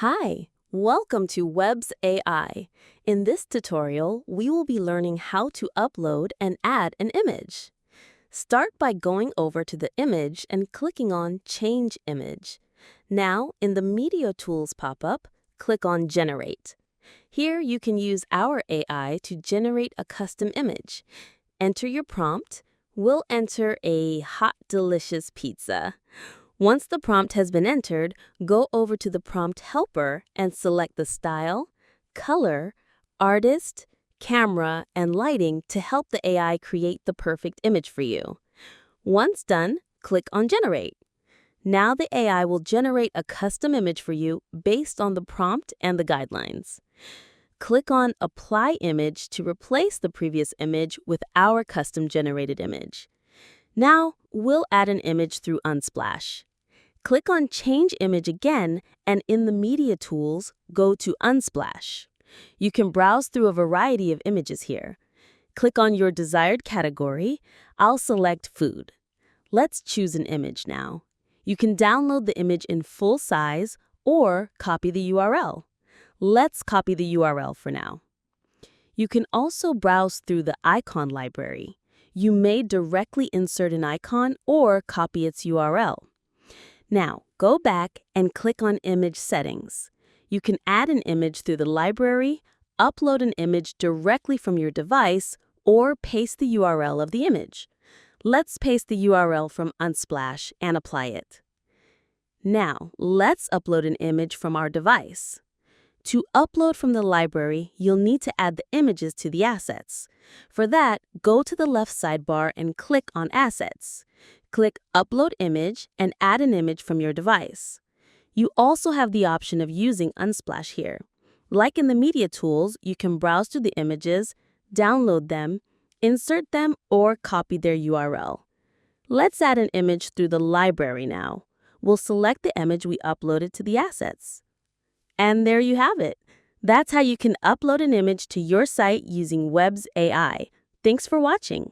Hi, welcome to WebbsAI. In this tutorial, we will be learning how to upload and add an image. Start by going over to the image and clicking on Change Image. Now, in the Media Tools pop-up, click on Generate. Here, you can use our AI to generate a custom image. Enter your prompt. We'll enter a hot, delicious pizza. Once the prompt has been entered, go over to the prompt helper and select the style, color, artist, camera, and lighting to help the AI create the perfect image for you. Once done, click on Generate. Now the AI will generate a custom image for you based on the prompt and the guidelines. Click on Apply Image to replace the previous image with our custom-generated image. Now, we'll add an image through Unsplash. Click on Change Image again, and in the Media Tools, go to Unsplash. You can browse through a variety of images here. Click on your desired category. I'll select Food. Let's choose an image now. You can download the image in full size or copy the URL. Let's copy the URL for now. You can also browse through the icon library. You may directly insert an icon or copy its URL. Now, go back and click on Image Settings. You can add an image through the library, upload an image directly from your device, or paste the URL of the image. Let's paste the URL from Unsplash and apply it. Now, let's upload an image from our device. To upload from the library, you'll need to add the images to the assets. For that, go to the left sidebar and click on Assets. Click Upload Image and add an image from your device. You also have the option of using Unsplash here. Like in the Media Tools, you can browse through the images, download them, insert them, or copy their URL. Let's add an image through the library now. We'll select the image we uploaded to the assets. And there you have it. That's how you can upload an image to your site using WebbsAI. Thanks for watching.